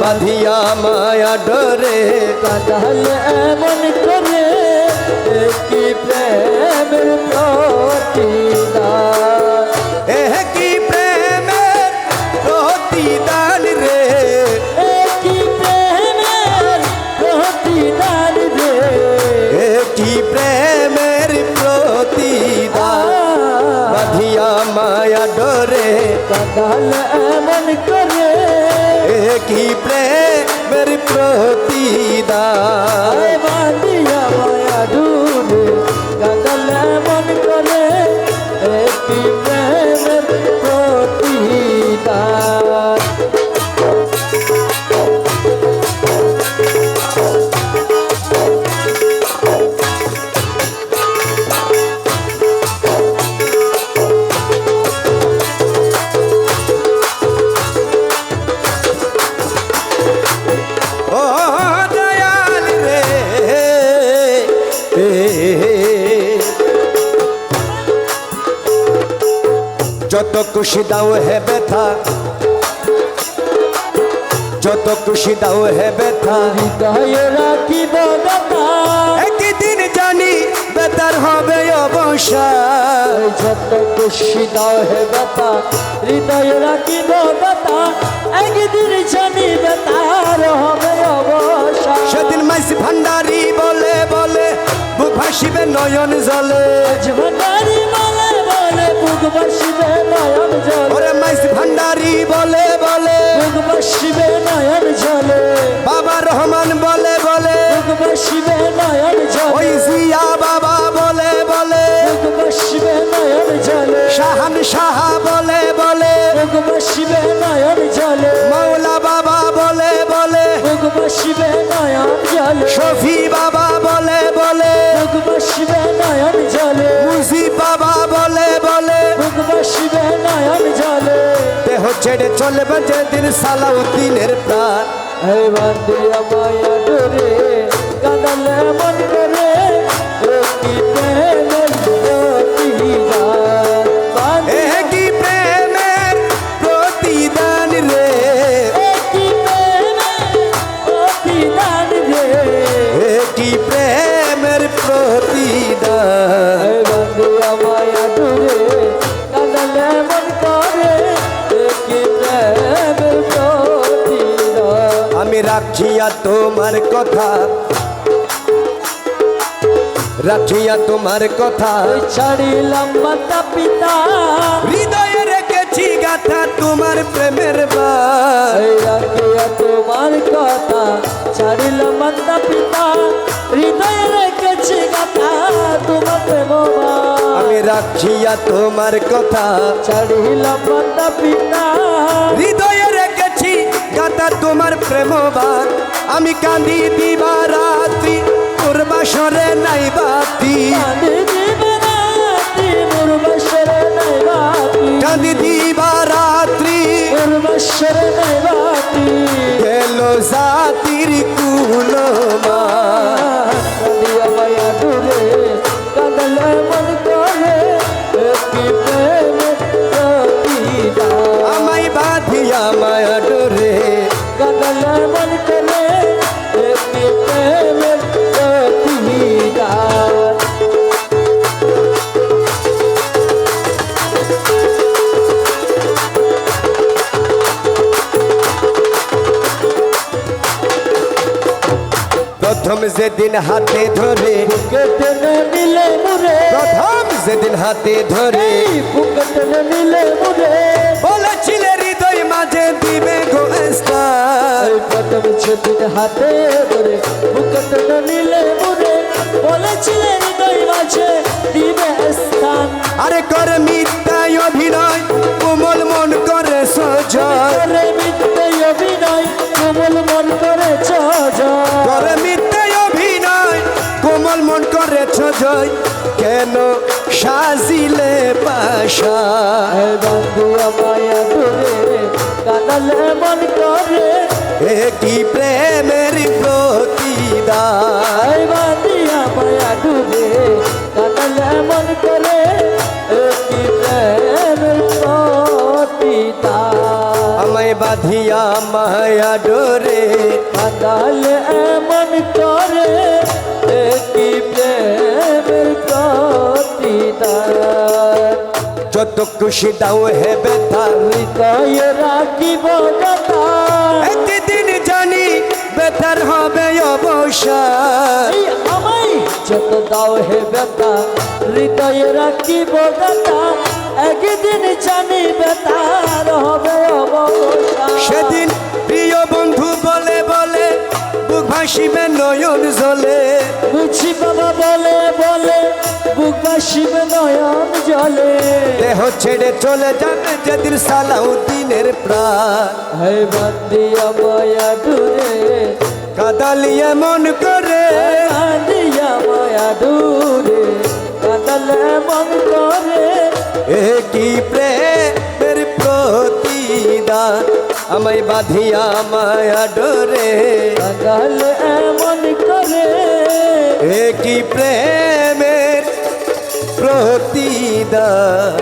বাঁধিয়া মায়া ডরে কাঁদালে এমন করে কি প্রেমের প্রতিদান কি প্রেমের প্রতিদান রে কি প্রেমের প্রতিদান রে কি প্রেমের প্রতিদান বাঁধিয়া মায়া ডরে কাঁদালে এমন করে কি প্রেমের প্রতিদান বাঁধিয়া মায়া ডুবে কাঁদালে এমন করে কি প্রেমের প্রতিদান যত খুশি দাও হে ব্যথা যত খুশি দাও হে ব্যথা হৃদয়ে রাখিব ব্যথা একদিন জানি বেতার হবে অবসান যত খুশি দাও হে ব্যথা হৃদয়ে রাখিব ব্যথা একদিন জানি বেতার হবে অবসান সেদিন মাইসি ভান্ডারি বলে বলে বুক ভাসিবে নয়ন জলে ভান্ডারি বলে বলে বুক ভাসিবে নয়ন জলে ওরে মাইসি ভান্ডারি বলে বলে বুক ভাসিবে নয়ন জলে বাবা রহমান বলে বলে বুক ভাসিবে নয়ন ওই জলে জিয়া বাবা বলে বলে বুক ভাসিবে নয়ন জলে শাহান শাহ বলে বলে বুক ভাসিবে নয়ন জলে মৌলা বাবা বলে বলে বুক ভাসিবে নয়ন জলে শফি বাবা বলে বলে বুক ভাসিবে নয়ন জলে মুজি বাবা বলে বলে বুক ভাসিবে নয়ন জলে দেহ ছেড়ে চলবে যেদিন সালাউদ্দিনের প্রাণ এই বান্দিয়া মায়া ডোরে কাঁদালে মন করে কি প্রেমের প্রতিদান কি প্রেমের প্রতিদান রে কি প্রেমের প্রতিদান রে কি প্রেমের প্রতিদান এই বান্দিয়া মায়া ডোরে কাঁদালে মন করে কি প্রেমের প্রতিদান আমি রাখিয়া তোমার কথা রাখিয়া তোমার কথা ছাড়িলাম মাতা পিতা হৃদয়ে রেখেছি গাথা তোমার প্রেমের বাণ রাখিয়া তোমার কথা ছাড়িলাম মাতা পিতা হৃদয়ে রেখেছি গাথা তোমার প্রেমবাণ আমি রাখিয়া তোমার কথা ছাড়িলাম মাতা পিতা হৃদয়ে রেখেছি গাথা তোমার প্রেমবাণ আমি কাঁদি দিবা রাত্রি তোর বাসরে নাই বাতি কাঁদি দিবারাত্রি মোর বাসরে নাই বাতি কাঁদি দিবা রাত্রি মোর বাসরে নাই বাতি গেল জাতির কুলমা কাঁদিয়া মায়া ডুবে কাঁদলে মন করে কি প্রেমের প্রতিদান আমায় বাঁধিয়া মায়া ডোরে কাঁদলে মন করে কি প্রেমের প্রতিদান প্রথম যেদিন হাতে ধরে বুকেটনে মিলে মুরে প্রথম যেদিন হাতে ধরে বুকেটনে মিলে মুরে বলেছিলে হৃদয় মাঝে দিবে গোস্তান প্রথম সেদিন হাতে ধরে বুকেটনে মিলে মুরে বলেছিলে হৃদয় মাঝে দিবে স্থান আরে করে মিথ্যায় অভিনয় কোমল মন করে সজয় করে মিথ্যে অভিনয় কোমল মন করে করে মিথ্যায় অভিনয় কোমল মন করে সজয় কেন সাজিলে পাশা বান্ধুয়া মায়া ধরে কাঁদালে মন করে কি প্রেমের প্রতিদান বান্ধিয়া মায়া ডুবে কাঁদালে মন করে কি প্রেমের প্রতিদান আমায় বাঁধিয়া মায়া মায়া ডোরে কাঁদালে এমন করে কি প্রেমের প্রতিদান যত খুশি দাও হে ব্যথা হৃদয়ে রাখিব কথা একদিন জানি ব্যথার হবে অবসান এই আমায় যত দাও হে ব্যথা হৃদয়ে রাখিব কথা একদিন জানি ব্যথার হবে অবসান সেদিন প্রিয় বন্ধু বলে বলে বুক ভাসিবে নয়ন জলে বুঝি বাবা বলে বলে বুক বাসিবে নয়ন জলে দেহ ছেড়ে চলে যাবে যেদিন সালাউদ্দিনের প্রাণ হে বান্দিয়া মায়া দূরে কাদালিয়ে মন করে বান্দিয়া মায়া দূরে কাঁদালে মন করে এ কি প্রেমের প্রতিদান আমায় বাঁধিয়া মায়া ডোরে কাঁদালে এমন করে এ কি প্রেমের প্রতিদান